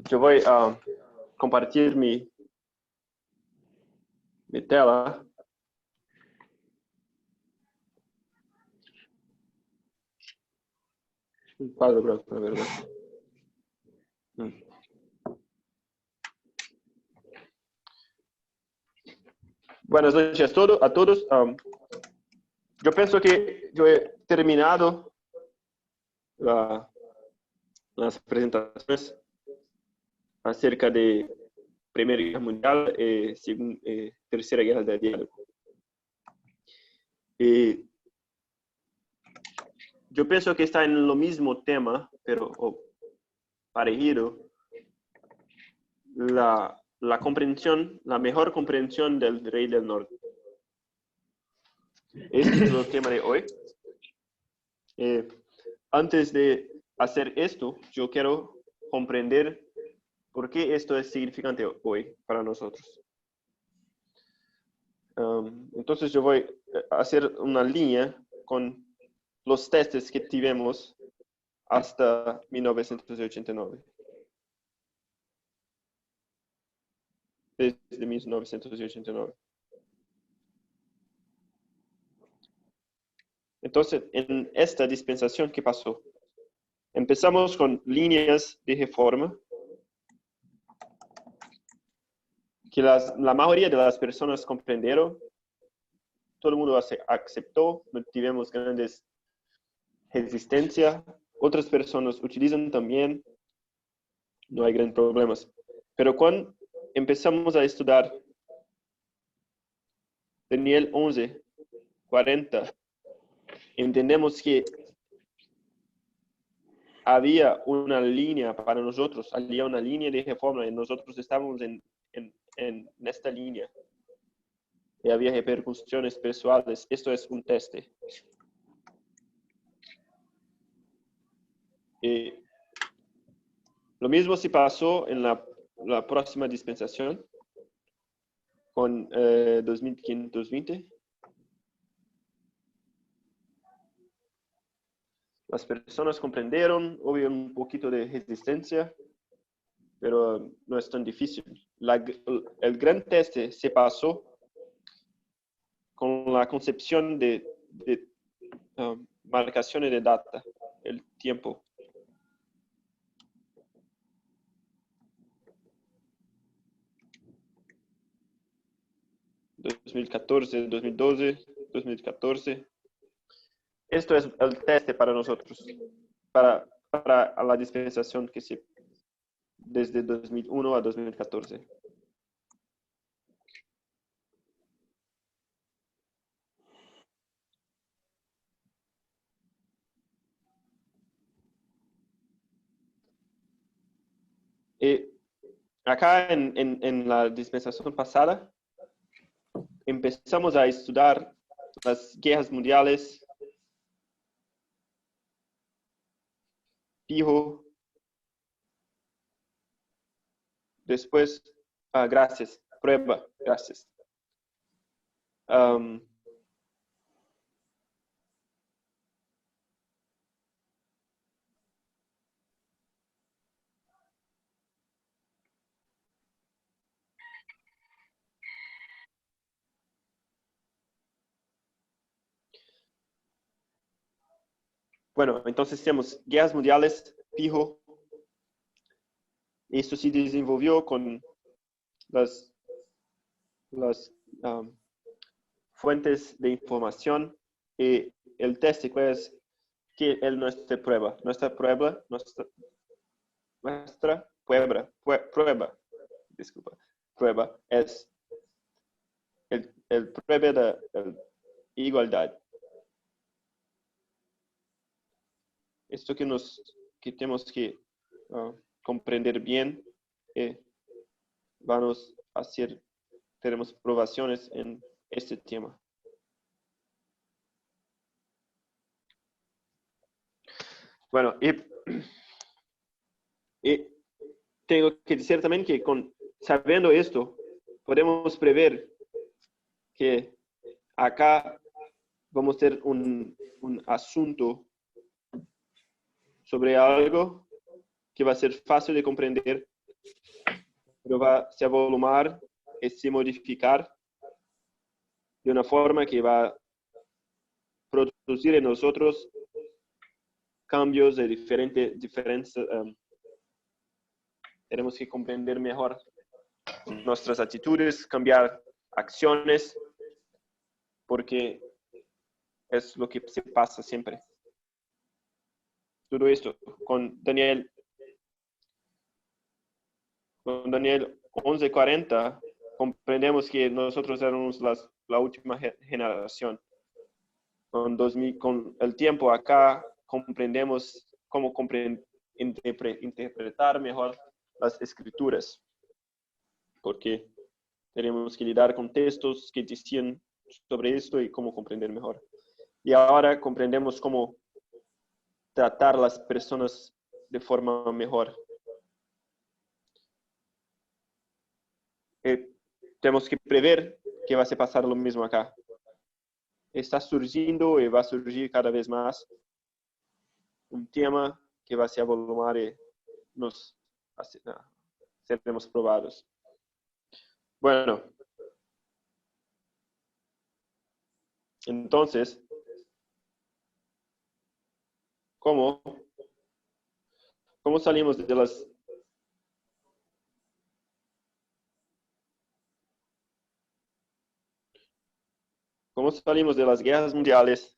Yo voy a compartir mi tela. Un cuadro blanco, la verdad. Buenas noches a todos. Yo pienso que yo he terminado las presentaciones acerca de Primera Guerra Mundial y Tercera Guerra del Diálogo. Y yo pienso que está en lo mismo tema, pero parecido, la comprensión, la mejor comprensión del Rey del Norte. Este es el tema de hoy. Antes de hacer esto, yo quiero comprender por qué esto es significante hoy para nosotros. Entonces yo voy a hacer una línea con los testes que tuvimos hasta 1989. Desde 1989. Entonces, en esta dispensación, ¿qué pasó? Empezamos con líneas de reforma que la mayoría de las personas comprendieron, todo el mundo aceptó, no tuvimos grandes resistencia, otras personas utilizan también, no hay grandes problemas. Pero cuando empezamos a estudiar Daniel 11, 40, entendemos que había una línea para nosotros, había una línea de reforma y nosotros estábamos en esta línea. Y había repercusiones personales. Esto es un teste. Y lo mismo se pasó en la próxima dispensación con 2520. Las personas comprendieron, hubo un poquito de resistencia, pero no es tan difícil. El gran teste se pasó con la concepción de marcaciones de data, el tiempo. ...2014, 2012, 2014. Esto es el teste para nosotros, para la dispensación que se desde 2001 a 2014. Y acá en la dispensación pasada, empezamos a estudiar las guerras mundiales, Pijo, después, gracias, prueba, gracias. Bueno, entonces tenemos guerras mundiales, Pijo. Esto se desenvolvió con las fuentes de información y el teste es que es nuestra prueba. Nuestra prueba es el prueba de igualdad. Esto que tenemos que comprender bien, vamos a hacer, tenemos probaciones en este tema. Bueno, y tengo que decir también que sabiendo esto, podemos prever que acá vamos a tener un asunto sobre algo que va a ser fácil de comprender pero va a se avolumar y se modificar de una forma que va a producir en nosotros cambios de diferentes. Tenemos que comprender mejor nuestras actitudes, cambiar acciones, porque es lo que se pasa siempre. Todo esto con Daniel 11:40 comprendemos que nosotros éramos la última generación. Con el tiempo acá comprendemos cómo interpretar mejor las escrituras, porque tenemos que lidiar con textos que decían sobre esto y cómo comprender mejor. Y ahora comprendemos cómo tratar a las personas de forma mejor. Tenemos que prever que va a pasar lo mismo acá. Está surgiendo y va a surgir cada vez más un tema que va a se avolumar y seremos probados. Bueno, entonces, ¿cómo salimos de las guerras mundiales,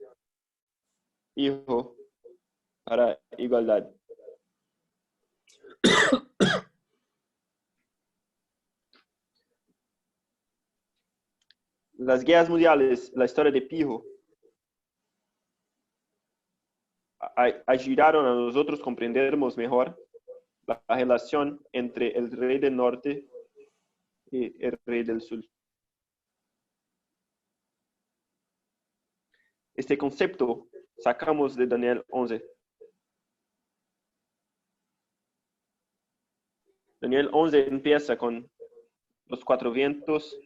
hijo, para igualdad? Las guerras mundiales, la historia de Pijo, ayudaron a nosotros comprendernos mejor la relación entre el rey del norte y el rey del sur. Este concepto sacamos de Daniel 11. Daniel 11 empieza con los 4 vientos.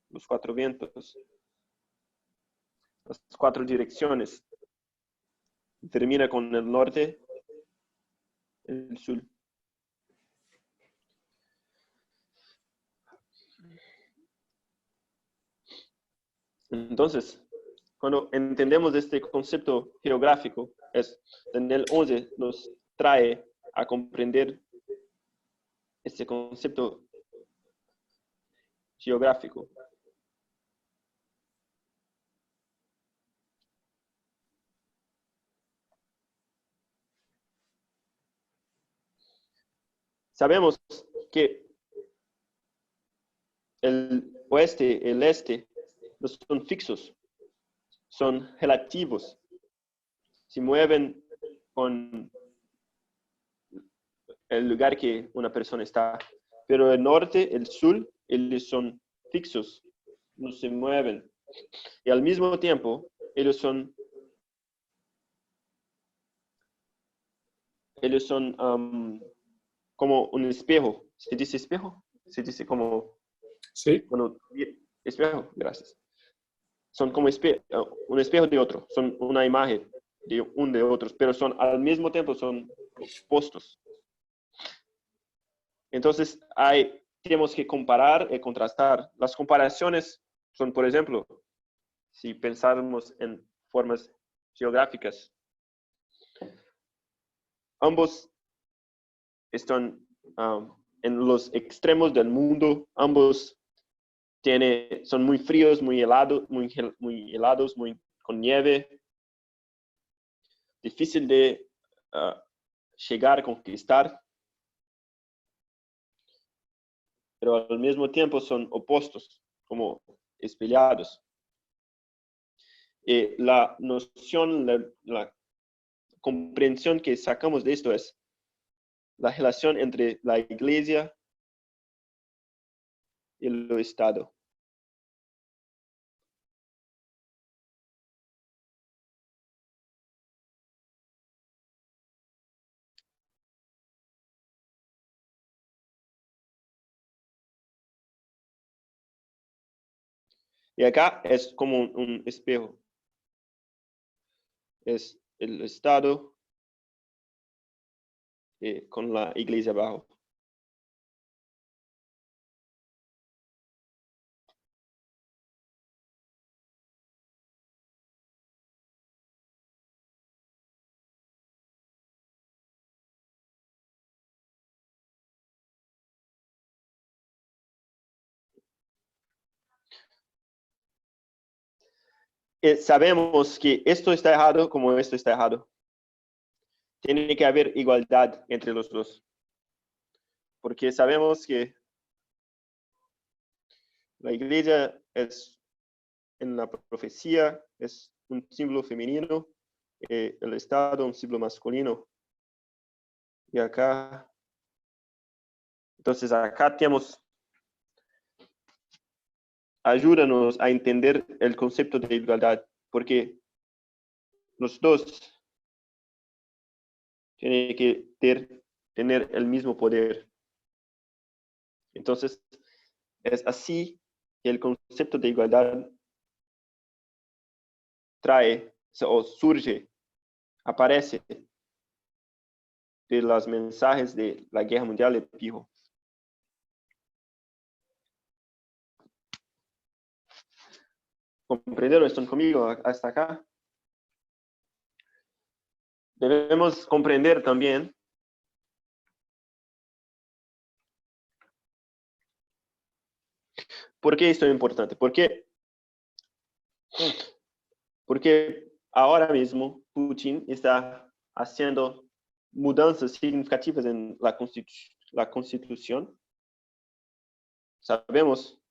Los 4 vientos. Las 4 direcciones. Termina con el norte, el sur. Entonces, cuando entendemos este concepto geográfico, Daniel 11 nos trae a comprender este concepto geográfico. Sabemos que el oeste y el este no son fijos, son relativos. Se mueven con el lugar que una persona está. Pero el norte, el sur, ellos son fijos, no se mueven. Y al mismo tiempo, ellos son como un espejo. ¿Se dice espejo? Se dice como... Sí. Bueno, espejo, gracias. Son como un espejo de otro. Son una imagen de otros, pero son al mismo tiempo son opuestos. Entonces, tenemos que comparar y contrastar. Las comparaciones son, por ejemplo, si pensamos en formas geográficas, ambos están en los extremos del mundo, ambos son muy fríos, muy helados, con nieve, difícil de llegar a conquistar, pero al mismo tiempo son opuestos, como espelhados. La noción, la comprensión que sacamos de esto es la relación entre la iglesia y el Estado. Y acá es como un espejo. Es el Estado con la iglesia abajo. Sabemos que esto está errado como esto está errado. Tiene que haber igualdad entre los dos. Porque sabemos que la iglesia es, en la profecía, es un símbolo femenino, el Estado un símbolo masculino. Y acá, entonces acá tenemos, ayúdanos a entender el concepto de igualdad, porque los dos tienen que tener el mismo poder. Entonces, es así que el concepto de igualdad trae o surge, aparece de los mensajes de la Guerra Mundial de Pío. ¿Comprendieron? ¿Están conmigo hasta acá? Debemos comprender también por qué esto es importante. Porque ahora mismo Putin está haciendo mudanças significativas en la Constitución. Sabemos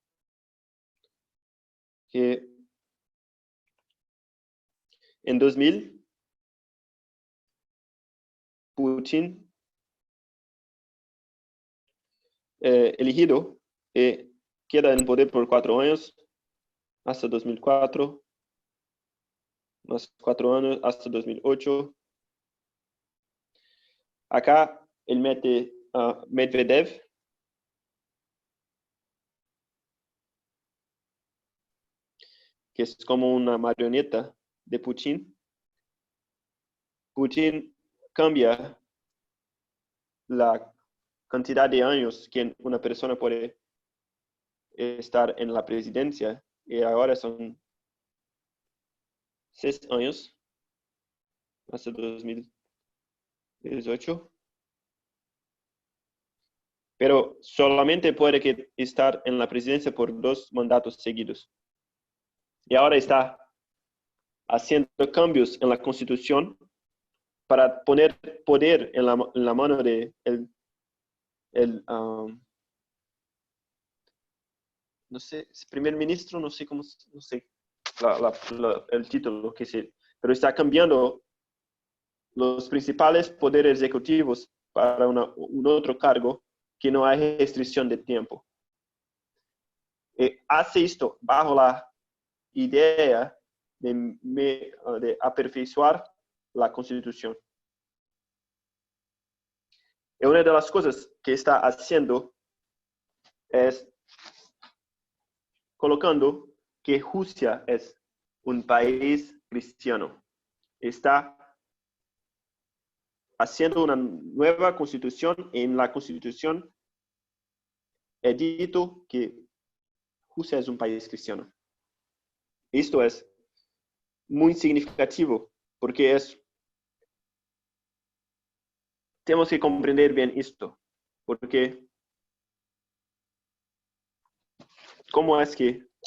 que en 2000 Putin elegido queda en poder por 4 años hasta 2004, más 4 años hasta 2008. Acá él mete a Medvedev, que es como una marioneta de Putin. Putin cambia la cantidad de años que una persona puede estar en la presidencia, y ahora son 6 años hasta 2018. Pero solamente puede estar en la presidencia por 2 mandatos seguidos. Y ahora está haciendo cambios en la Constitución para poner poder en la mano de no sé, primer ministro, no sé cómo, no sé el título que se, pero está cambiando los principales poderes ejecutivos para un otro cargo que no hay restricción de tiempo. Hace esto bajo la idea de aperfeiçoar la Constitución. Y una de las cosas que está haciendo es colocando que Rusia es un país cristiano. Está haciendo una nueva constitución. En la constitución he dicho que Rusia es un país cristiano. Esto es muy significativo porque tenemos que comprender bien esto, porque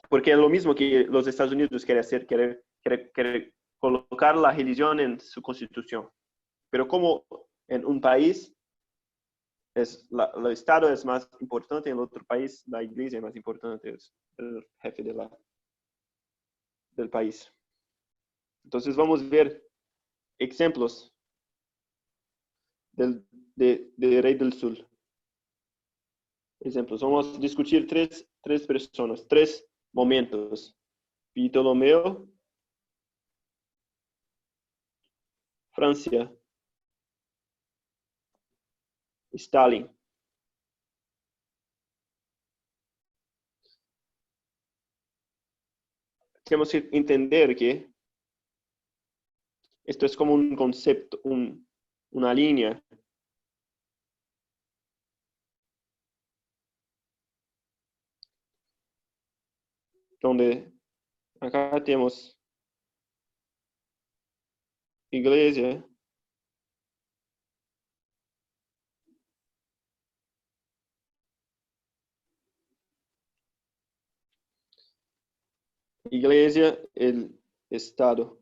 porque es lo mismo que los Estados Unidos quiere hacer, quiere colocar la religión en su constitución, pero como en un país el Estado es más importante, en otro país la iglesia es más importante, es el jefe del país. Entonces vamos a ver ejemplos de Rey del Sur. Ejemplos. Vamos a discutir tres personas, 3 momentos. Ptolomeo, Francia, Stalin. Tenemos que entender que esto es como un concepto, una línea donde acá tenemos iglesia. Iglesia, el Estado.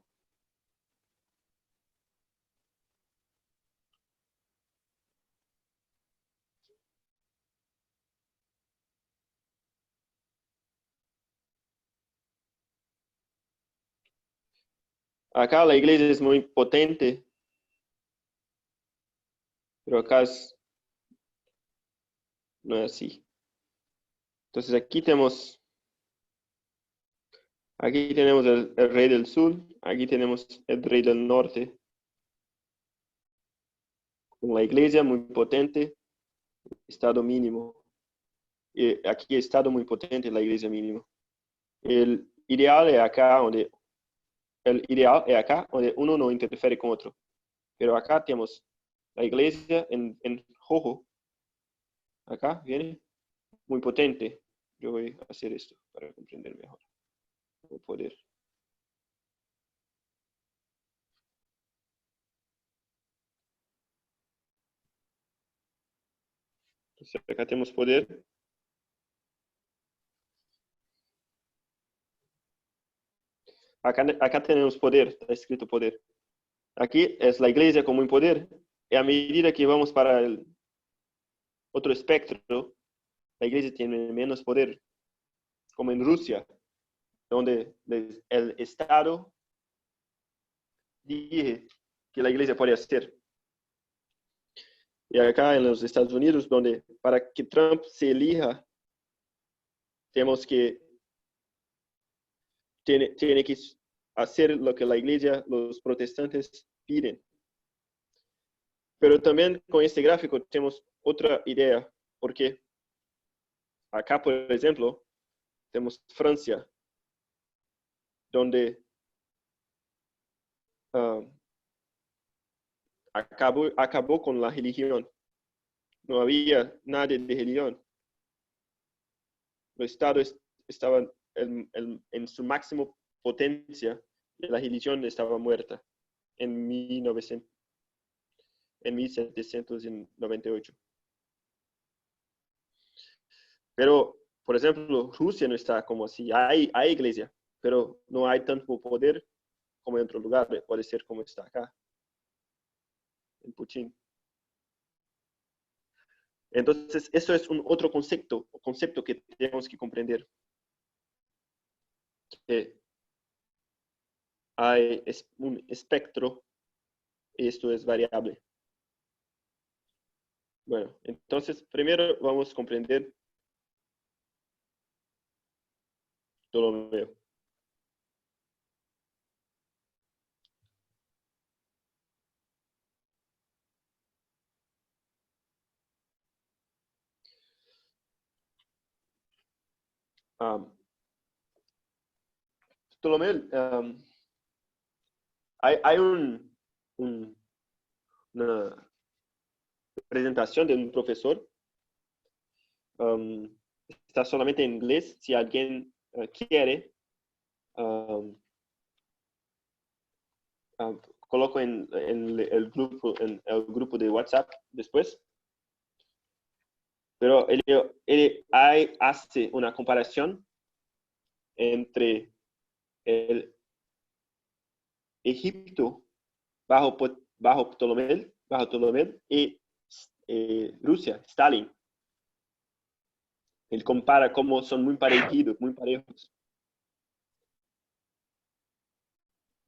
Acá la iglesia es muy potente, pero acá no es así. Entonces aquí tenemos el rey del sur, aquí tenemos el rey del norte. Con la iglesia muy potente, estado mínimo. Y aquí estado muy potente, la iglesia mínimo. El ideal es acá donde uno no interfiere con otro. Pero acá tenemos la iglesia en rojo. Acá viene muy potente. Yo voy a hacer esto para comprender mejor el poder. Entonces acá tenemos poder. Acá tenemos poder, está escrito poder. Aquí es la iglesia como un poder. Y a medida que vamos para el otro espectro, la iglesia tiene menos poder, como en Rusia, donde el Estado dice que la iglesia puede hacer. Y acá en los Estados Unidos, donde para que Trump se elija, tenemos que tiene que hacer lo que la iglesia, los protestantes piden. Pero también con este gráfico tenemos otra idea, porque acá, por ejemplo, tenemos Francia, donde acabó con la religión. No había nadie de religión. El Estado estaba en su máximo potencia y la religión estaba muerta en 1798. Pero, por ejemplo, Rusia no está como así. Hay iglesia, pero no hay tanto poder como en otro lugar. Puede ser como está acá, en Putin. Entonces, eso es un otro concepto que tenemos que comprender. Que hay un espectro y esto es variable. Bueno, entonces, primero vamos a comprender Ptolomeo. Ptolomeo, hay una presentación de un profesor. Um, Está solamente en inglés. Si alguien quiere, coloco en el grupo de WhatsApp después. Pero él hace una comparación entre el Egipto bajo Ptolomeo y Rusia, Stalin. Él compara cómo son muy parecidos, muy parejos.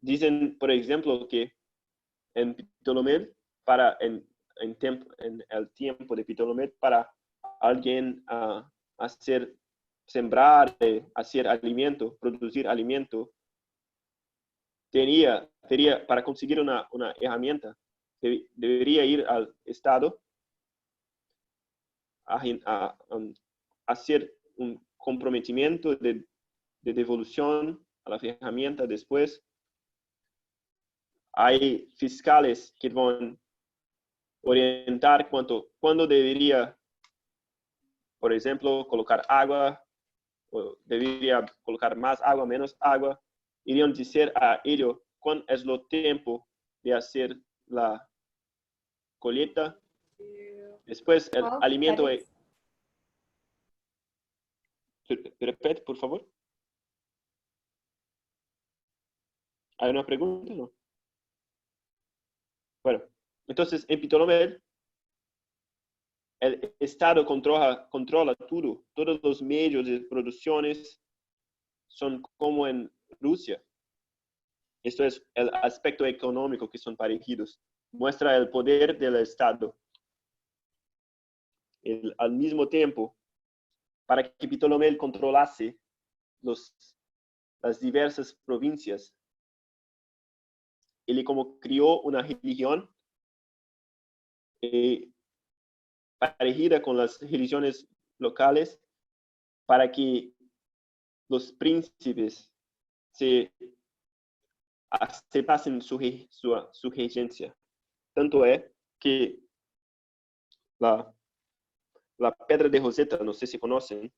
Dicen, por ejemplo, que en Ptolomeo, en el tiempo de Ptolomeo, para alguien sembrar, hacer alimento, producir alimento, para conseguir una herramienta, debería ir al Estado a hacer un comprometimiento de devolución a la herramienta después. Hay fiscales que van a orientar cuándo debería, por ejemplo, colocar agua o debería colocar más agua, menos agua. Irían decir a ellos cuál es lo tiempo de hacer la colheita. Después el alimento es... Repete, por favor. ¿Hay una pregunta? No. Bueno, entonces en Ptolomeo el Estado controla todo. Todos los medios de producciones son como en Rusia. Esto es el aspecto económico que son parecidos. Muestra el poder del Estado. Al mismo tiempo, para que Ptolomeo controlase las diversas provincias, él como crió una religión parecida con las religiones locales para que los príncipes se aceptasen su regencia. Tanto es que la pedra de Rosetta, no sé si conocen,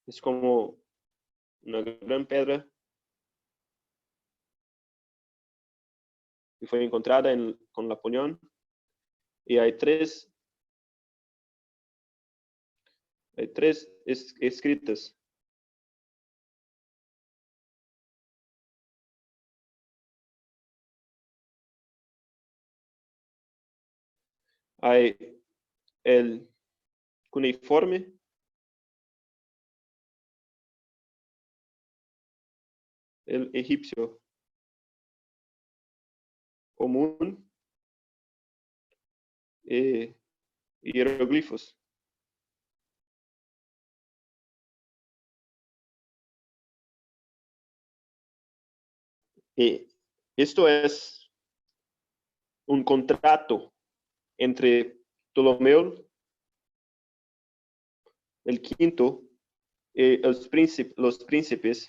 es como una gran pedra que fue encontrada con Napoleón, y hay tres escritas. Hay el cuneiforme, el egipcio común, hieroglifos. Y esto es un contrato entre Ptolomeo el quinto y los príncipes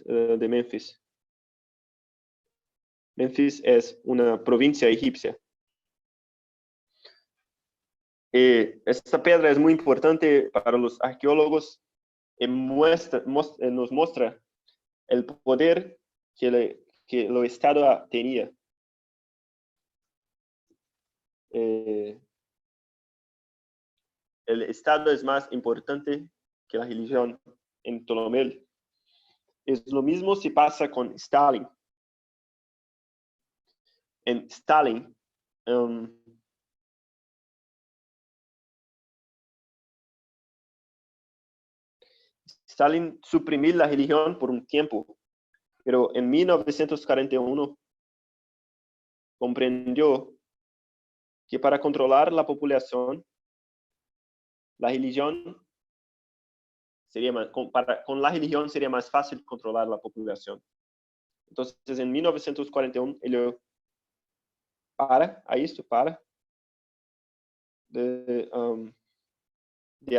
de Memphis. Memphis es una provincia egipcia. Esta piedra es muy importante para los arqueólogos y nos muestra el poder que el Estado tenía. El Estado es más importante que la religión en Ptolomeo. Es lo mismo si pasa con Stalin. En Stalin, Stalin suprimió la religión por un tiempo, pero en 1941 comprendió que para controlar la población, la religión con la religión sería más fácil controlar la población. Entonces, en 1941, él para de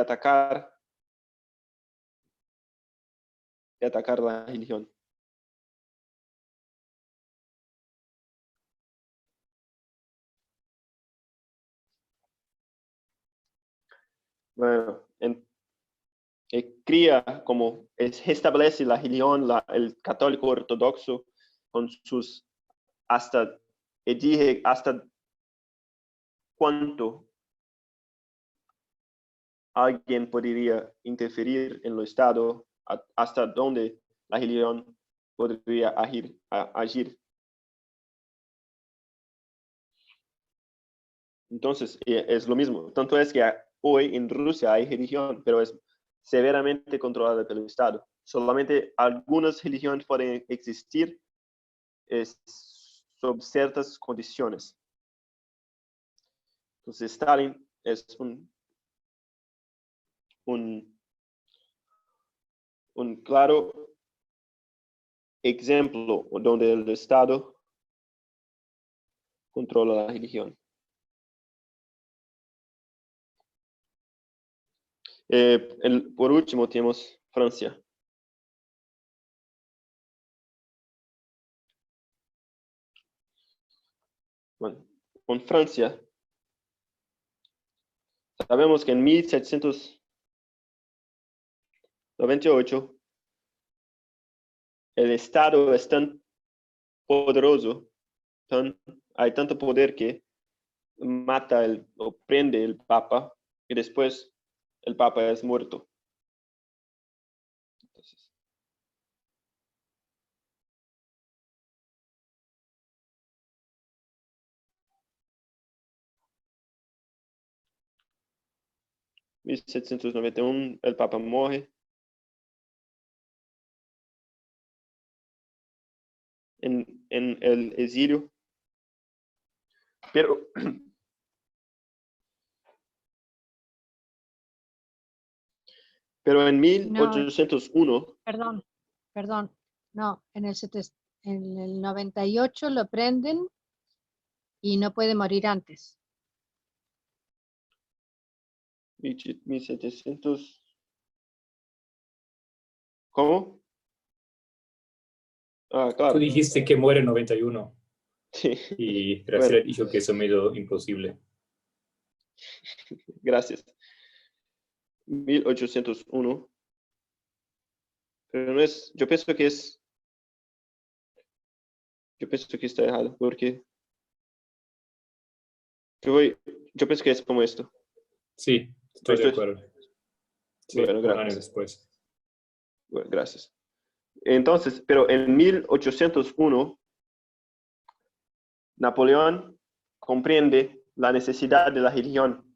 atacar la religión. Bueno, cría como establece la religión, el católico ortodoxo con sus dije hasta cuánto alguien podría interferir en el Estado, hasta dónde la religión podría agir. Entonces, es lo mismo. Tanto es que hoy en Rusia hay religión, pero es severamente controlada por el Estado. Solamente algunas religiones pueden existir sob ciertas condiciones. Entonces, Stalin es un claro ejemplo donde el Estado controla la religión. Por último, tenemos Francia. Bueno, con Francia Sabemos que en 1798 el Estado es tan poderoso, hay tanto poder que mata o prende el Papa y después el Papa es muerto. Entonces, 1791 el Papa muere en el exilio, pero pero en No, 1801, perdón, no, en el 98 lo prenden y no puede morir antes. 1700, ¿cómo? Ah, Tú claro. dijiste que muere en 91 Sí. y Graciela Bueno, dijo que eso me dio imposible. gracias. 1801. Pero no es, yo pienso que está errado, porque yo pienso que es como esto. Sí, estoy de acuerdo. Sí, Bueno, un año gracias. después. Bueno, gracias. Entonces, pero en 1801, Napoleón comprende la necesidad de la religión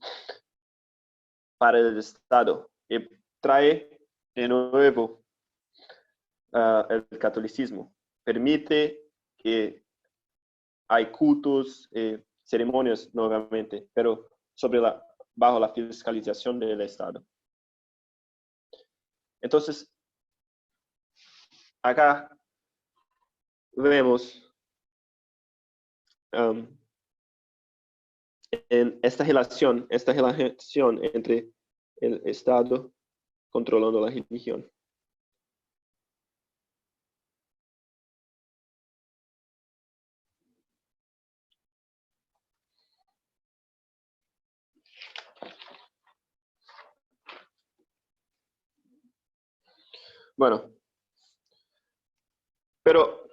para el Estado y trae de nuevo el catolicismo. Permite que hay cultos, ceremonias nuevamente, pero bajo la fiscalización del Estado. Entonces, acá vemos en esta relación entre el Estado controlando la religión. Bueno, pero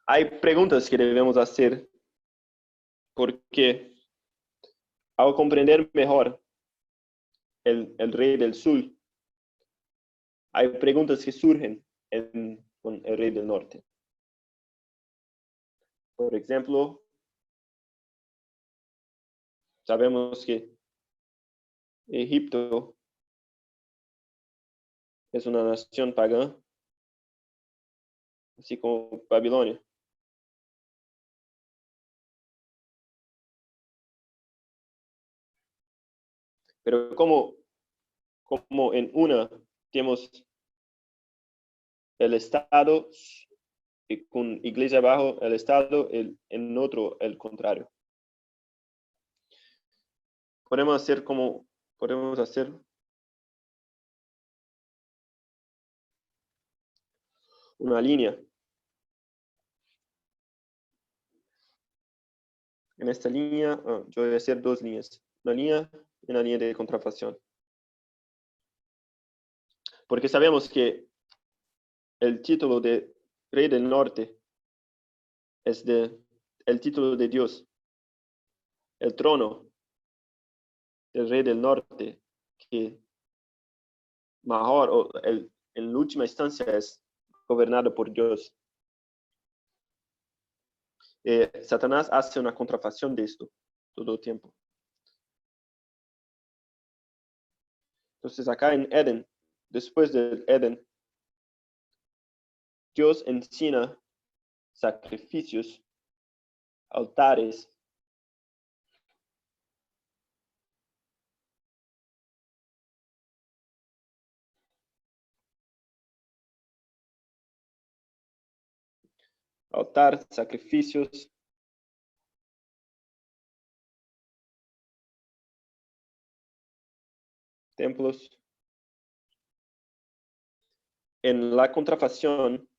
hay preguntas que debemos hacer porque al comprender mejor el rey del sur, hay preguntas que surgen con el rey del norte. Por ejemplo, sabemos que Egipto es una nación pagana, así como Babilonia. Pero como en una tenemos el Estado y con iglesia abajo el Estado, en otro el contrario. Podemos hacer una línea. En esta línea, yo voy a hacer dos líneas, una línea y una línea de contrafacción. Porque sabemos que el título de Rey del Norte es el título de Dios. El trono del Rey del Norte, que mejor, en última instancia, es gobernado por Dios. Satanás hace una contrafacción de esto todo el tiempo. Entonces acá en Edén, después del Edén, Dios encina sacrificios, altares, sacrificios, templos. En la contrafacción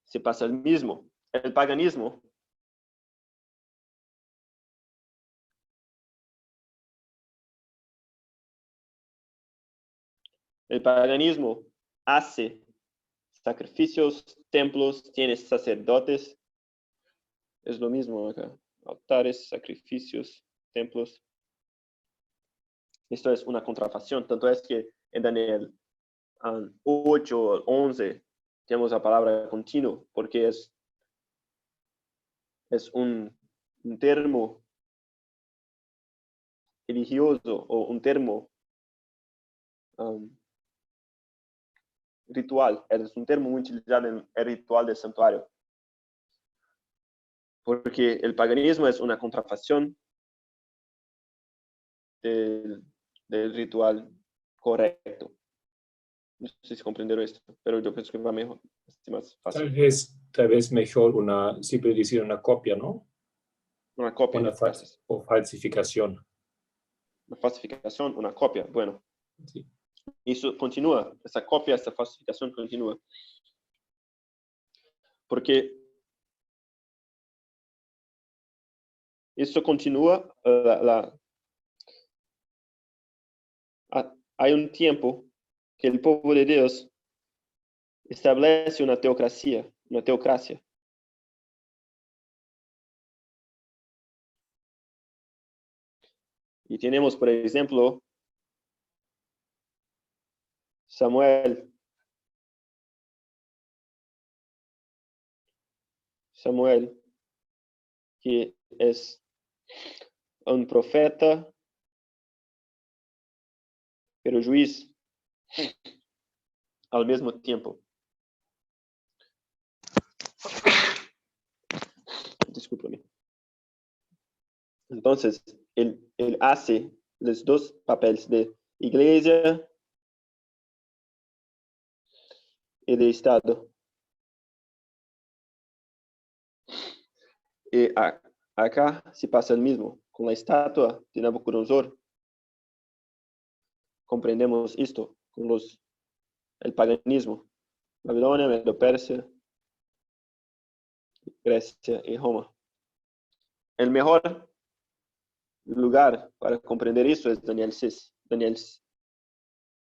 se pasa el mismo. El paganismo El paganismo hace sacrificios, templos, tiene sacerdotes. Es lo mismo acá. Altares, sacrificios, templos. Esto es una contrafacción. Tanto es que en Daniel 8, 11, tenemos la palabra continuo, porque es un termo religioso o un termo ritual. Es un termo muy utilizado en el ritual del santuario. Porque el paganismo es una contrafacción del ritual correcto. No sé si comprendieron esto, pero yo pienso que va mejor. Es más fácil. Tal vez mejor siempre decir una copia, ¿no? Una copia, gracias. O falsificación. Una falsificación, una copia. Bueno, Sí. eso continúa. Esa copia, esa falsificación continúa. Porque eso continúa. Hay un tiempo que el pueblo de Dios establece una teocracia. Y tenemos, por ejemplo, Samuel, que es un profeta, pero juez al mismo tiempo. Discúlpame. Entonces, él hace los dos papeles de iglesia y de Estado. Y acá se pasa el mismo. Con la estatua de Nabucodonosor, comprendemos esto, con el paganismo. Babilonia, Medo-Persia, Grecia y Roma. El mejor lugar para comprender eso es Daniel 6. Daniel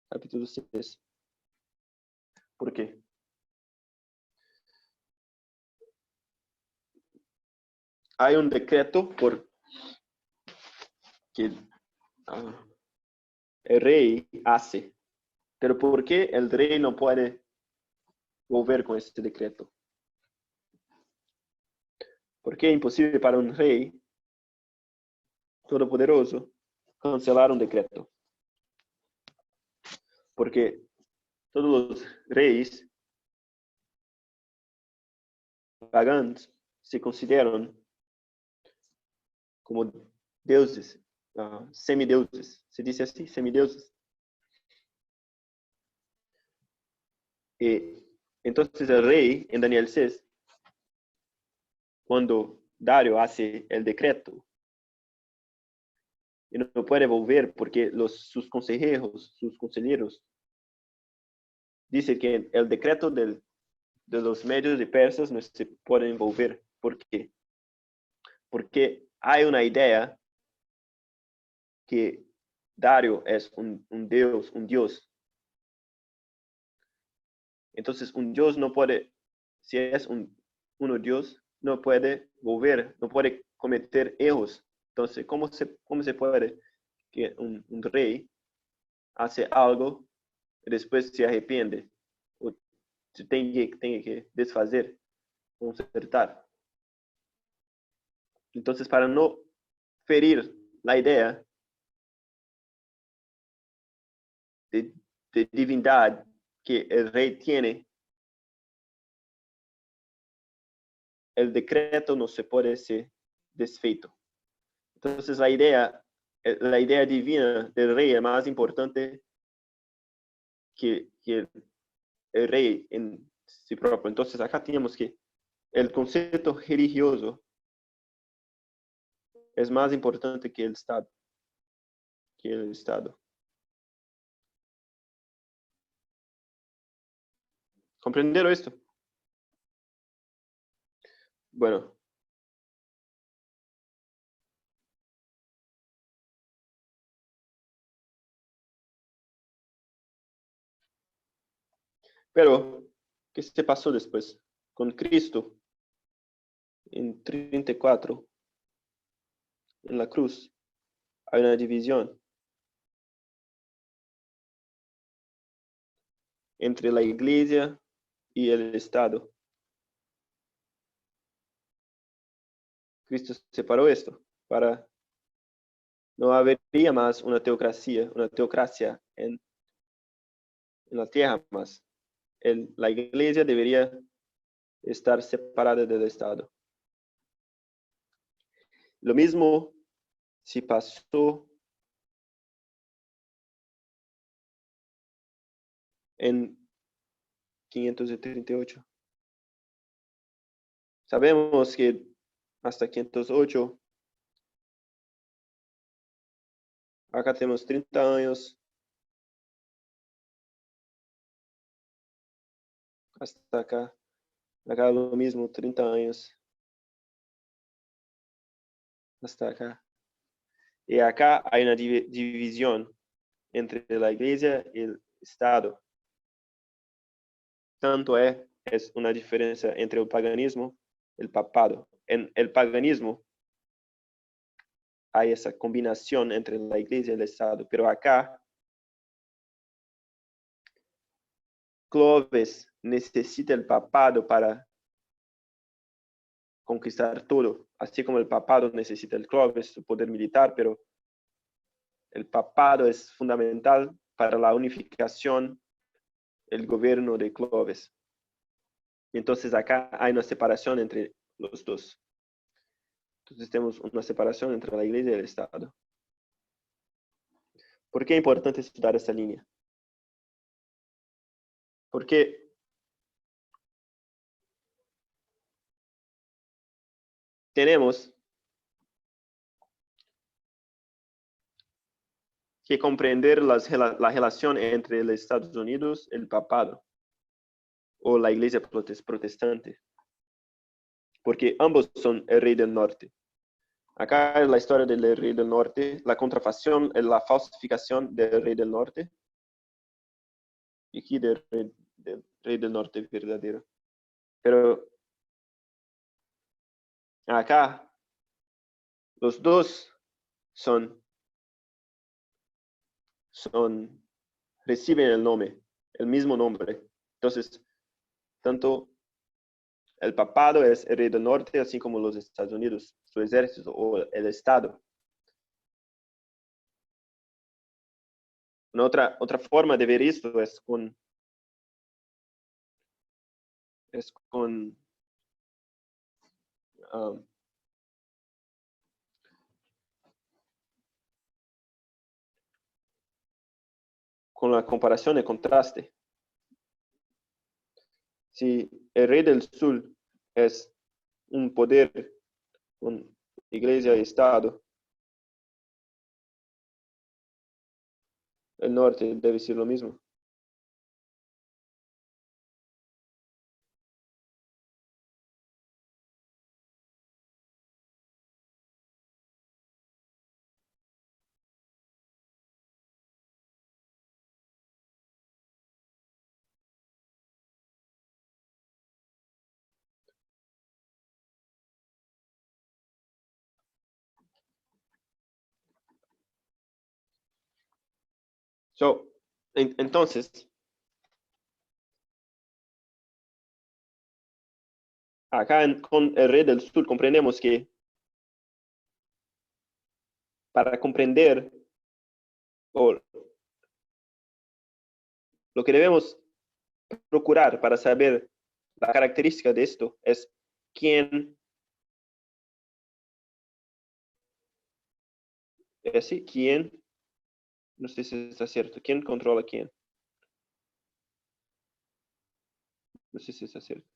capítulo 6. ¿Por qué? Hay un decreto por que el rey hace. Pero ¿por qué el rey no puede volver con este decreto? ¿Por qué es imposible para un rey todopoderoso cancelar un decreto? Porque todos los reyes paganos se consideran como deuses, semideuses. Se dice así, semideuses. Y entonces el rey, en Daniel 6, cuando Dario hace el decreto, y no puede volver porque sus consejeros, dicen que el decreto de los medios de persas no se pueden volver. ¿Por qué? Porque hay una idea que Dario es un dios. Entonces, un dios no puede, si es uno dios, no puede volver, no puede cometer errores. Entonces, ¿cómo se puede que un rey hace algo y después se arrepiente? O se tiene que desfazer, consertar. Entonces, para no ferir la idea de divindad que el rey tiene, el decreto no se puede ser desfeito. Entonces, la idea divina del rey es más importante que el rey en sí propio. Entonces, acá tenemos que el concepto religioso es más importante que el Estado. ¿Comprendieron esto? Bueno, Pero, ¿qué se pasó después? Con Cristo, en 34, en la cruz, hay una división entre la iglesia y el Estado. Cristo separó esto para no habría más una teocracia en la tierra más. La iglesia debería estar separada del Estado. Lo mismo se pasó en 538. Sabemos que hasta 508, acá tenemos 30 años, hasta acá lo mismo, 30 años, hasta acá. Y acá hay una división entre la iglesia y el Estado. Tanto es una diferencia entre el paganismo y el papado. En el paganismo hay esa combinación entre la iglesia y el Estado, pero acá Clovis necesita el papado para conquistar todo, así como el papado necesita el Clovis, su poder militar, pero el papado es fundamental para la unificación del gobierno de Clovis. Entonces acá hay una separación entre los dos. Entonces tenemos una separación entre la iglesia y el Estado. ¿Por qué es importante estudiar esta línea? Porque tenemos que comprender la relación entre los Estados Unidos y el papado o la iglesia protestante, porque ambos son el rey del norte. Acá es la historia del rey del norte, la contrafacción, la falsificación del rey del norte, y aquí del rey del norte verdadero. Pero acá los dos reciben el mismo nombre. Entonces, tanto el papado es el rey del norte, así como los Estados Unidos, su ejército o el Estado. Una otra forma de ver esto es con con la comparación y contraste. Si el rey del sur es un poder con iglesia y Estado, el norte debe ser lo mismo. Entonces, acá con el rey del sur comprendemos que para comprender o lo que debemos procurar para saber la característica de esto es quién no sé si está cierto, quién controla quién. No sé si está cierto.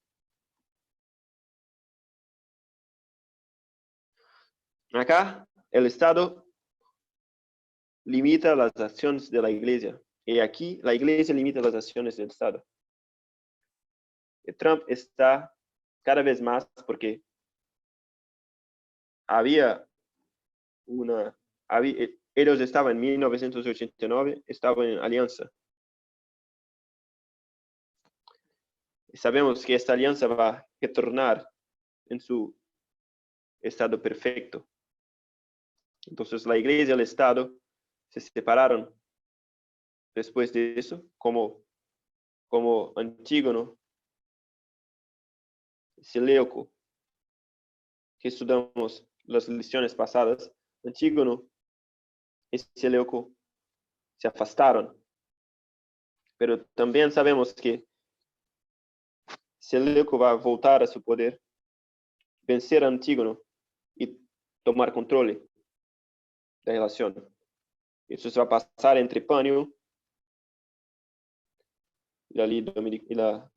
Acá el Estado limita las acciones de la iglesia y aquí la iglesia limita las acciones del Estado. Y Trump está cada vez más porque ellos estaban en 1989, estaban en alianza. Y sabemos que esta alianza va a retornar en su estado perfecto. Entonces la iglesia y el Estado se separaron después de eso, como Antígono, Seleuco, que estudiamos las lecciones pasadas. Antígono y Seleuco se afastaron. Pero también sabemos que Seleuco va a voltar a su poder, vencer a Antígono y tomar control de la relación. Eso se va a pasar entre Panio y la ley dominical.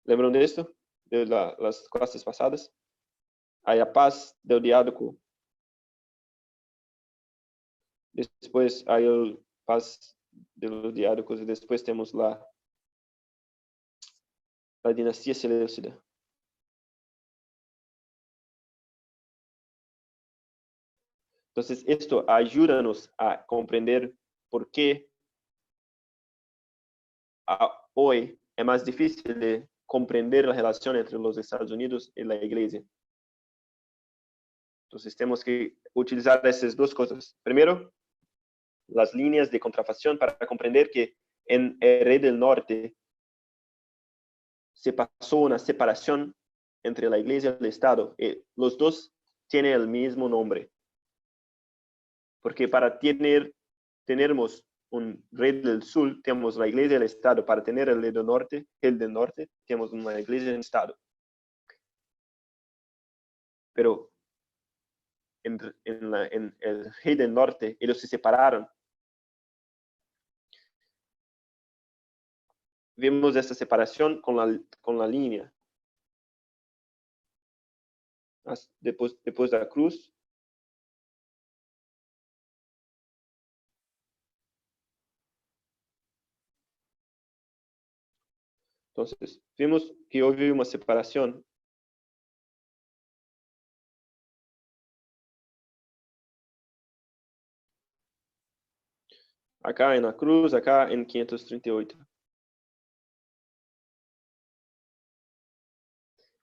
¿Lembran de esto? De las clases pasadas. Hay la paz del diádoco. Después hay la paz de los diádocos y después tenemos la dinastía seleucida. Entonces, esto ayúdanos a comprender por qué hoy es más difícil de comprender la relación entre los Estados Unidos y la Iglesia. Entonces, tenemos que utilizar esas dos cosas. Primero, las líneas de contrafacción para comprender que en el Rey del Norte se pasó una separación entre la Iglesia y el Estado. Los dos tienen el mismo nombre. Porque para tenemos un Rey del Sur, tenemos la Iglesia y el Estado. Para tener el del Norte, tenemos una Iglesia y un Estado. Pero en el Rey del Norte, ellos se separaron. Vemos esta separación con la línea. Después de la cruz. Entonces, vimos que hubo una separación. Acá en la cruz, acá en 538.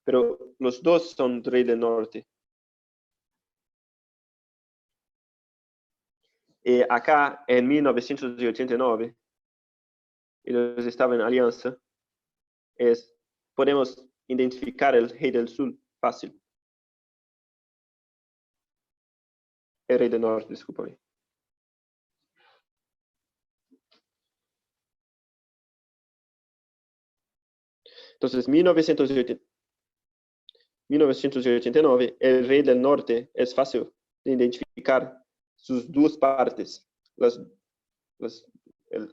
Pero los dos son Rey del Norte. Acá en 1989, ellos estaban en alianza. Podemos identificar el Rey del Sur fácil. El Rey del Norte, discúlpame. Entonces, 1989, el Rey del Norte es fácil de identificar sus dos partes,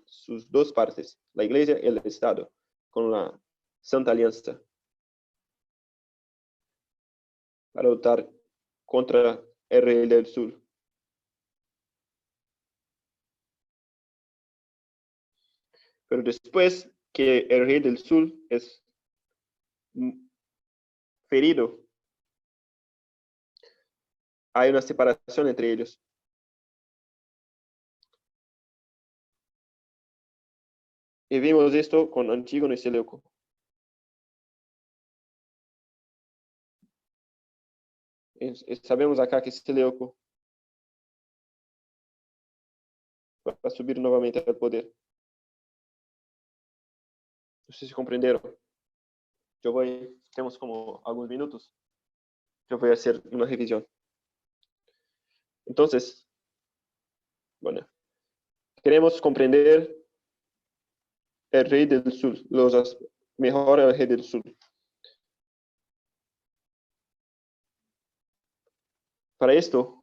sus dos partes, la Iglesia y el Estado, con la Santa Alianza, para luchar contra el Rey del Sur. Pero después que el Rey del Sur es ferido, hay una separación entre ellos. Y vimos esto con Antígono y Seleuco. Sabemos acá que Seleuco va a subir nuevamente al poder. No sé si comprendieron. Tenemos como algunos minutos. Yo voy a hacer una revisión. Entonces, bueno, queremos comprender el Rey del Sur, mejor el Rey del Sur. Para esto,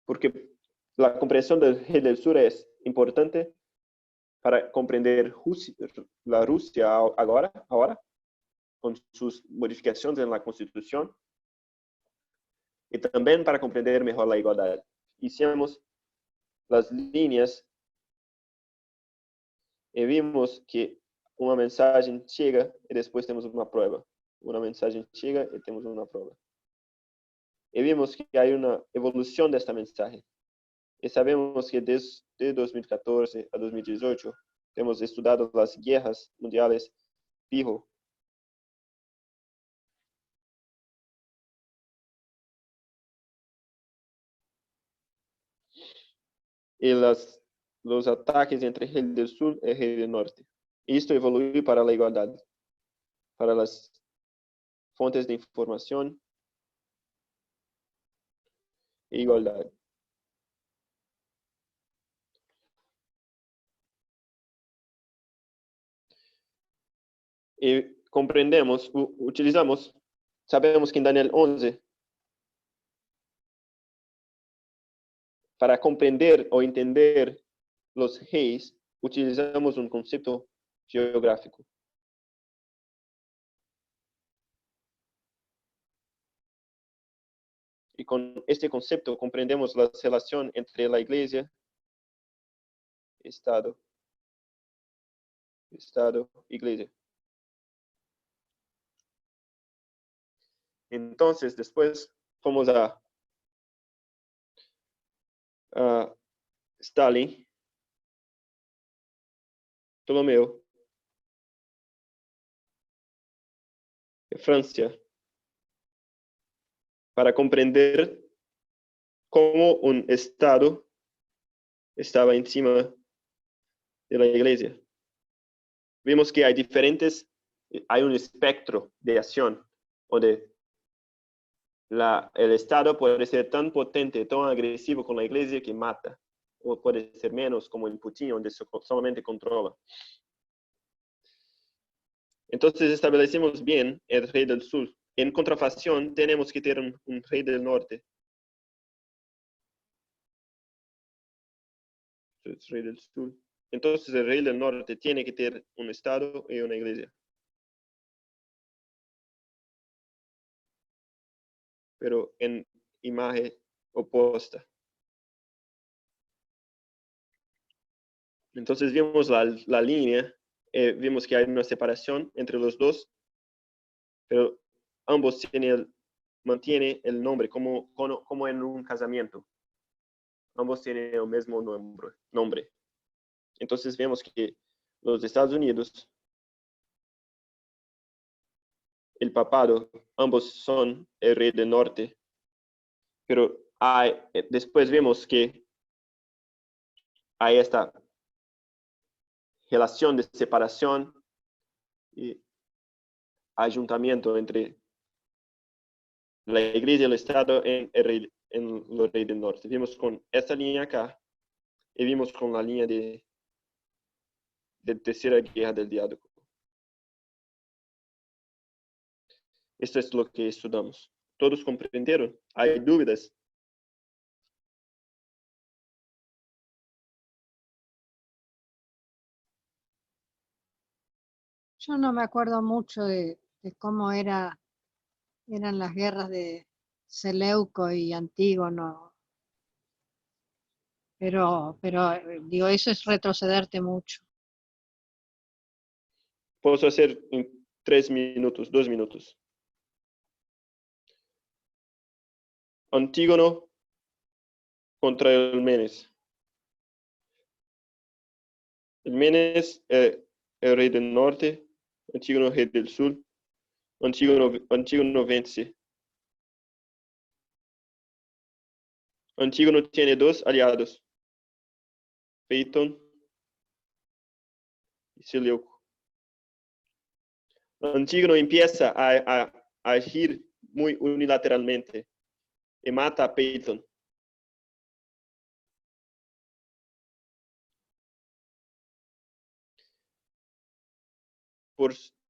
porque la comprensión del Rey del Sur es importante para comprender la Rusia ahora, con sus modificaciones en la Constitución, y también para comprender mejor la igualdad. Hicimos las líneas y vimos que una mensaje llega y después tenemos una prueba. Una mensaje llega y tenemos una prueba. Y vimos que hay una evolución de esta mensaje. Y sabemos que desde 2014 a 2018 hemos estudiado las guerras mundiales, fijo. Y los ataques entre el rey del sur y el rey del norte. Esto evoluiu para la igualdad, para las fuentes de información e igualdad. Y comprendemos, utilizamos, sabemos que en Daniel 11, para comprender o entender los reyes, utilizamos un concepto geográfico. Y con este concepto comprendemos la relación entre la iglesia, Estado, iglesia. Entonces, después fuimos a Stalin, Ptolomeo, de Francia, para comprender cómo un Estado estaba encima de la iglesia. Vimos que hay un espectro de acción, donde el Estado puede ser tan potente, tan agresivo con la iglesia que mata, o puede ser menos como en Putin, donde solamente controla. Entonces establecimos bien el rey del sur. En contrafacción tenemos que tener un rey del norte. El rey del sur. Entonces el rey del norte tiene que tener un Estado y una iglesia. Pero en imagen opuesta. Entonces vimos la línea, vimos que hay una separación entre los dos, pero ambos mantienen el nombre como en un casamiento. Ambos tienen el mismo nombre. Entonces vemos que los Estados Unidos, el papado, ambos son el rey del norte, pero después vemos que hay esta relación de separación y ayuntamiento entre la iglesia y el Estado en el rey del norte. Vimos con esta línea acá y vimos con la línea de tercera guerra del diádoco. Esto es lo que estudiamos. ¿Todos comprendieron? ¿Hay dudas? Yo no me acuerdo mucho de cómo eran las guerras de Seleuco y Antígono, pero digo, eso es retrocederte mucho. Puedo hacer en 3 minutos, 2 minutos. Antígono contra el Menes. El Menes es el rey del norte, Antígono rey del sur. Antígono vence. Antígono tiene 2 aliados, Peyton y Seleuco. Antígono empieza a agir muy unilateralmente y mata a Peyton.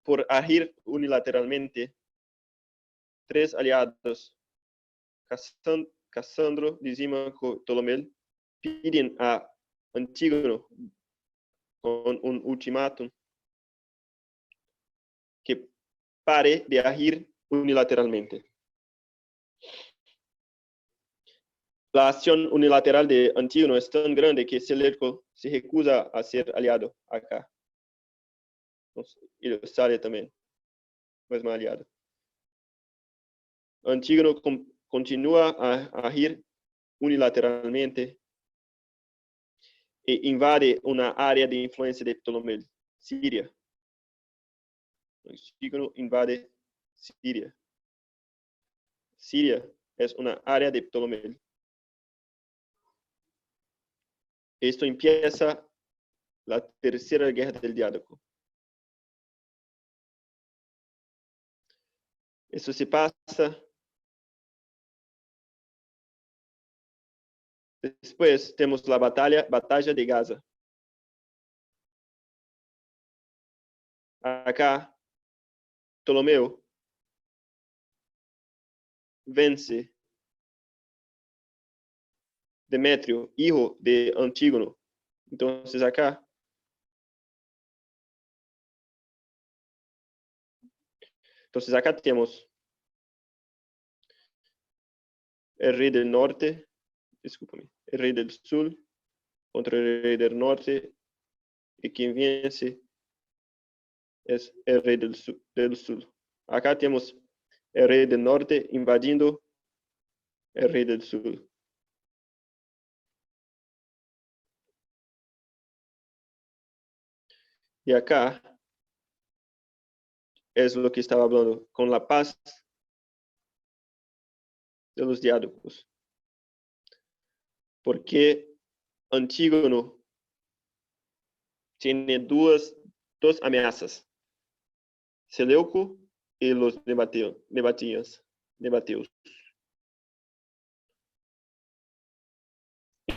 Por agir unilateralmente, 3 aliados, Casandro, Lisímaco, Ptolomeo, piden a Antígono con un ultimátum que pare de agir unilateralmente. La acción unilateral de Antígono es tan grande que Seleuco se recusa a ser aliado acá. Y sale también, pues más aliado. Antígono continúa a agir unilateralmente e invade una área de influencia de Ptolomeo, Siria. Antígono invade Siria. Siria es una área de Ptolomeo. Esto empieza la tercera guerra del Diádoco. Eso se pasa. Después tenemos la batalla de Gaza. Acá, Ptolomeo vence Demetrio, hijo de Antígono. Entonces acá tenemos el rey del norte, el rey del sur contra el rey del norte, y quien vence es el rey del sur. Acá tenemos el rey del norte invadiendo el rey del sur. Y acá es lo que estaba hablando, con la paz de los diádocos. Porque Antígono tiene dos amenazas: Seleuco y los nabateos.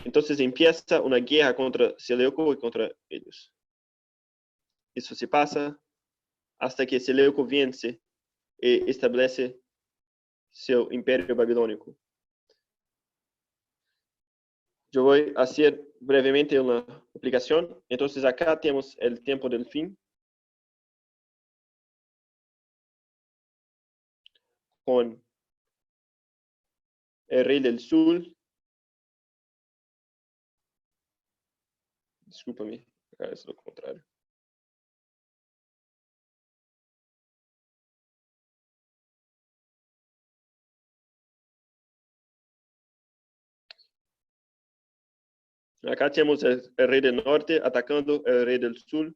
Entonces empieza una guerra contra Seleuco y contra ellos. Eso se pasa hasta que Seleuco vence y establece su imperio babilónico. Yo voy a hacer brevemente una aplicación. Entonces acá tenemos el tiempo del fin, con el rey del sur. Discúlpame, acá es lo contrario. Acá tenemos el rey del norte atacando el rey del sur,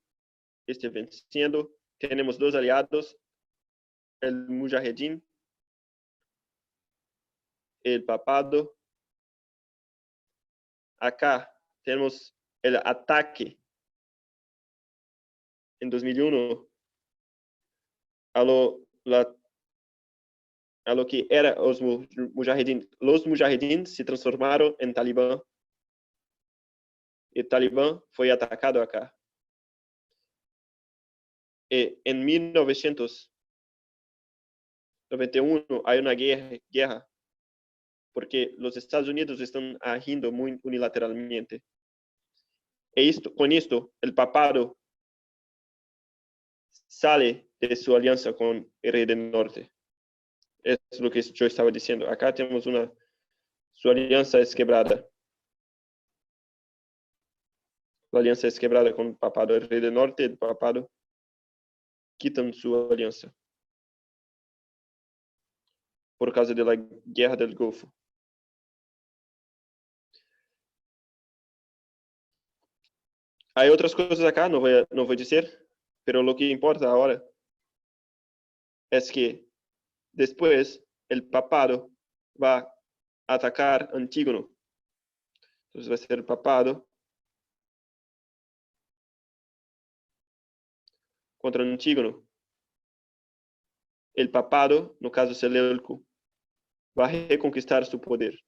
venciendo. Tenemos dos aliados, el Mujahedin, el papado. Acá tenemos el ataque en 2001 a lo que era los Mujahedin. Los Mujahedin se transformaron en Talibán. El Talibán fue atacado acá. En 1991 hay una guerra porque los Estados Unidos están agiendo muy unilateralmente. Con esto, el papado sale de su alianza con el rey del norte. Es lo que yo estaba diciendo. Acá tenemos su alianza es quebrada. La alianza es quebrada con el papado. El rey del norte y el papado quitan su alianza por causa de la guerra del Golfo. Hay otras cosas acá, no voy a decir, pero lo que importa ahora es que después el papado va a atacar Antígono. Entonces va a ser el papado contra Antígono. El papado, no caso Seleuco, va a reconquistar su poder.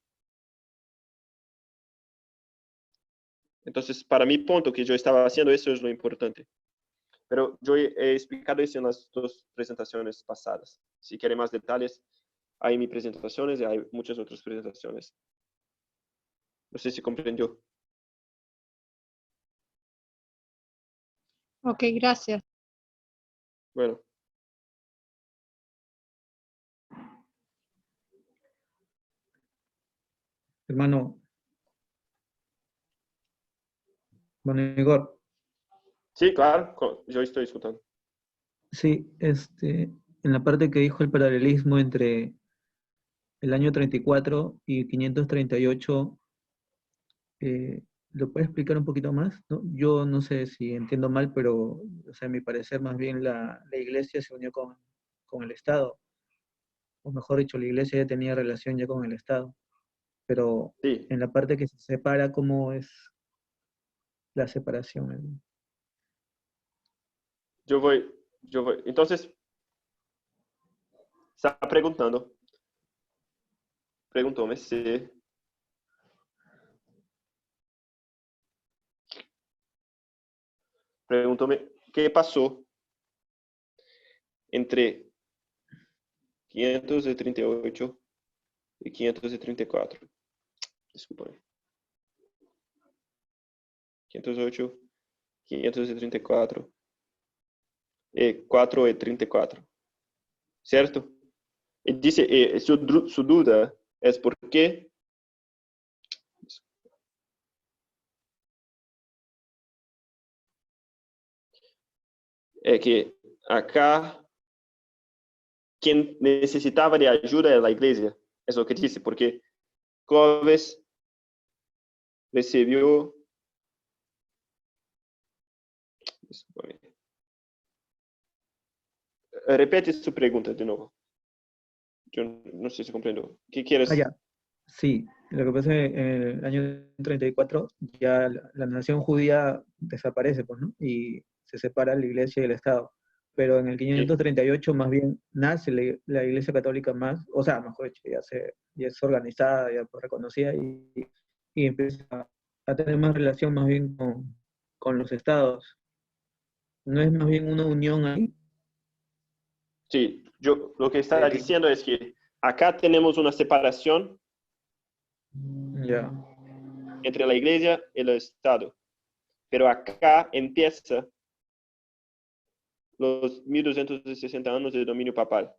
Entonces, para mi punto que yo estaba haciendo, eso es lo importante. Pero yo he explicado eso en las dos presentaciones pasadas. Si quieren más detalles, hay mis presentaciones y hay muchas otras presentaciones. No sé si comprendió. Ok, gracias. Bueno. Hermano. Bueno, Igor. Sí, claro, yo estoy escuchando. Sí, en la parte que dijo el paralelismo entre el año 34 y 538, ¿lo puedes explicar un poquito más? ¿No? Yo no sé si entiendo mal, pero, o sea, a mi parecer, más bien la iglesia se unió con el Estado, o mejor dicho, la iglesia ya tenía relación ya con el Estado, pero Sí, en la parte que se separa, ¿cómo es la separación? yo voy, yo voy. Entonces, está preguntóme si, preguntóme qué pasó entre 538 y 534. Disculpame. 508, 534 e 434, certo? E disse, sua dúvida é por quê? É que acá quem necessitava de ajuda era a igreja. É o que disse, porque Clovis recebeu. Repete sua pergunta de novo. Eu não sei se compreendo. O que Ah, queres? ya. Sí, lo que pasa es que en el año 34 ya la nación judía desaparece, pues, ¿no? Y se separa la iglesia y el Estado. Pero en el Sí. 538 más bien nace la iglesia católica más, o sea, mejor dicho, ya es organizada, ya pues reconocida y empieza a tener más relación más bien con los estados. ¿No es más bien una unión ahí? Sí, yo lo que estaba De- diciendo es que acá tenemos una separación Ya, entre la iglesia y el Estado, pero acá empieza los 1260 años de dominio papal.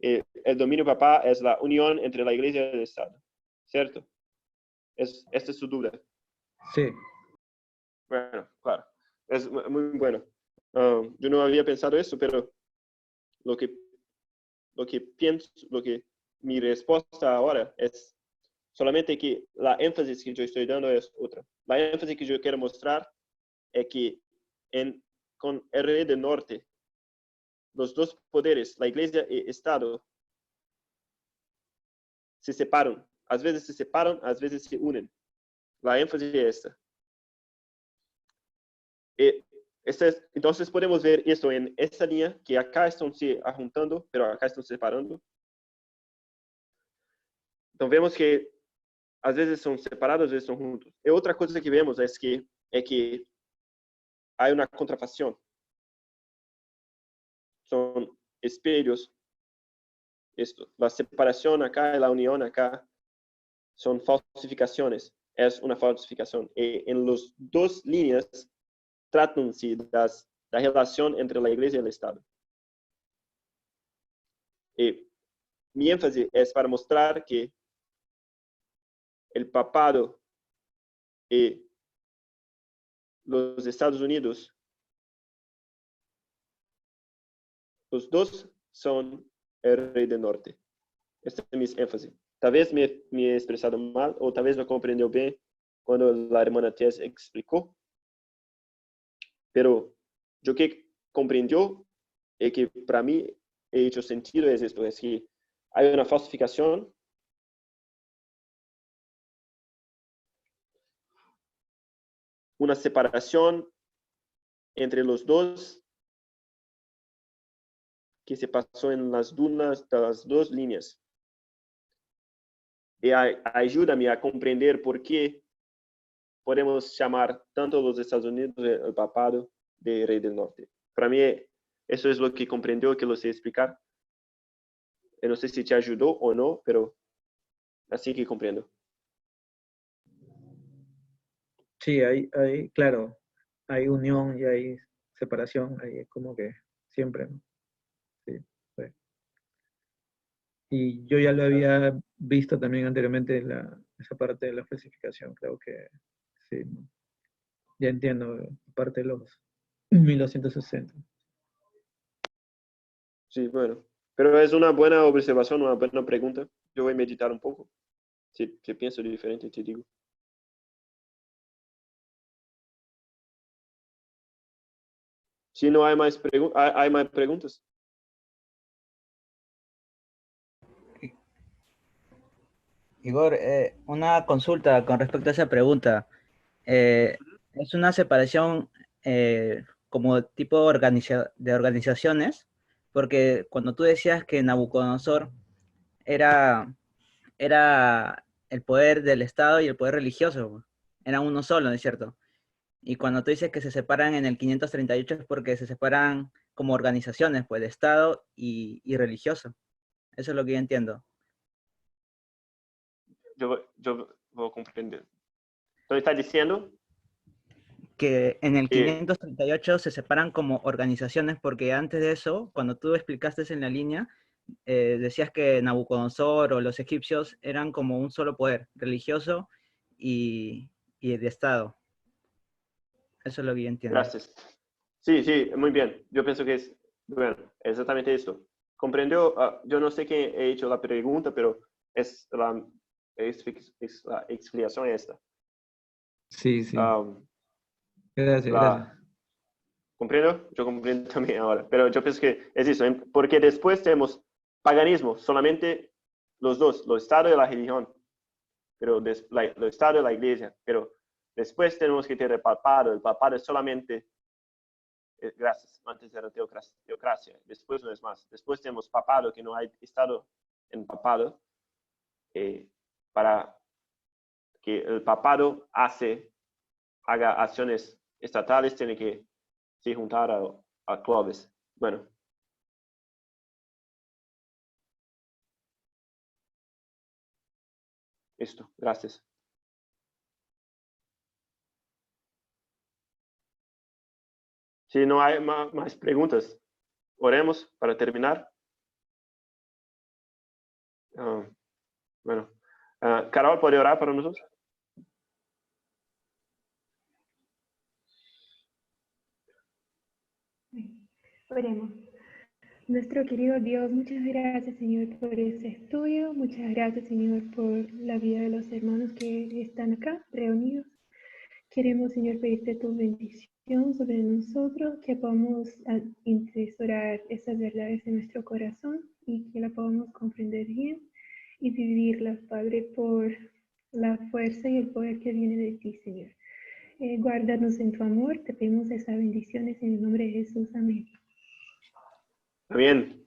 El dominio papal es la unión entre la iglesia y el Estado, ¿cierto? Esta es su duda. sí, Bueno, claro, es muy bueno. Yo no había pensado eso, pero lo que, lo que pienso, lo que mi respuesta ahora es solamente que la énfasis que yo estoy dando es otra. La énfasis que yo quiero mostrar es que con el rey del norte, los dos poderes, la iglesia y el Estado, se separan. A veces se separan, a veces se unen. La énfasis es esta. Entonces podemos ver esto en esta línea, que acá están se juntando, pero acá están separando. Entonces vemos que a veces son separados, a veces son juntos. Y otra cosa que vemos es que hay una contrafacción. Son espejos. Esto, la separación acá y la unión acá son falsificaciones. Es una falsificación. Y en las dos líneas tratan-se da relação entre a igreja e o Estado. E mi énfasis é para mostrar que o papado e os Estados Unidos, os dois são o rei do norte. Esta é a minha énfase. Talvez me he expressado mal, ou talvez não compreendeu bem quando a irmã Tess explicou. Pero o que compreendeu e que para mim ha hecho sentido es esto, es que hay una falsificación una separación entre los dos que se pasó en las dunas de las dos líneas. Y ayúdame a comprender por qué podemos llamar tanto los Estados Unidos el papado de Rey del Norte. Para mí, eso es lo que comprendió, que lo sé explicar. Yo no sé si te ayudó o no, pero así que comprendo. sí, claro, hay unión y hay separación, hay como que siempre, ¿no? Sí, sí. Y yo ya lo había visto también anteriormente esa parte de la falsificación, creo que sí, ¿no? Ya entiendo, parte de los 1260. Sí, bueno. Pero es una buena observación, una buena pregunta. Yo voy a meditar un poco. Si pienso diferente, te digo. Si no hay más, hay más preguntas. Igor, una consulta con respecto a esa pregunta. ¿Es una separación como tipo de organizaciones? Porque cuando tú decías que Nabucodonosor era el poder del Estado y el poder religioso, eran uno solo, ¿no es cierto? Y cuando tú dices que se separan en el 538 es porque se separan como organizaciones, pues de Estado y religioso. Eso es lo que yo entiendo. Yo voy a comprender. Entonces, está diciendo Que en el que 538 se separan como organizaciones porque antes de eso, cuando tú explicaste en la línea, decías que Nabucodonosor o los egipcios eran como un solo poder, religioso y de Estado. Eso es lo que yo entiendo. gracias. Sí, sí, muy bien. Yo pienso que es, bueno, exactamente esto. ¿Comprendió? Yo no sé quién he hecho la pregunta, pero es la explicación esta. Sí, sí. Um, Gracias, la, gracias. ¿Comprendo? Yo comprendo también ahora. Pero yo pienso que es eso, porque después tenemos paganismo, solamente los dos, los estados y la religión, pero los estados y la iglesia. Pero después tenemos que tener el papado es solamente, gracias, antes era teocracia, después no es más. Después tenemos papado, que no hay estado en papado, para que el papado haga acciones estatales, tiene que se juntar a clubes. Bueno. Listo, gracias. Si no hay más preguntas, oremos para terminar. Bueno, Carol, ¿puede orar para nosotros? Oremos. Nuestro querido Dios, muchas gracias, Señor, por este estudio. Muchas gracias, Señor, por la vida de los hermanos que están acá reunidos. Queremos, Señor, pedirte tu bendición sobre nosotros, que podamos atesorar esas verdades en nuestro corazón y que la podamos comprender bien y vivirlas, Padre, por la fuerza y el poder que viene de ti, Señor. Guárdanos en tu amor, te pedimos esas bendiciones en el nombre de Jesús. Amén. Bien.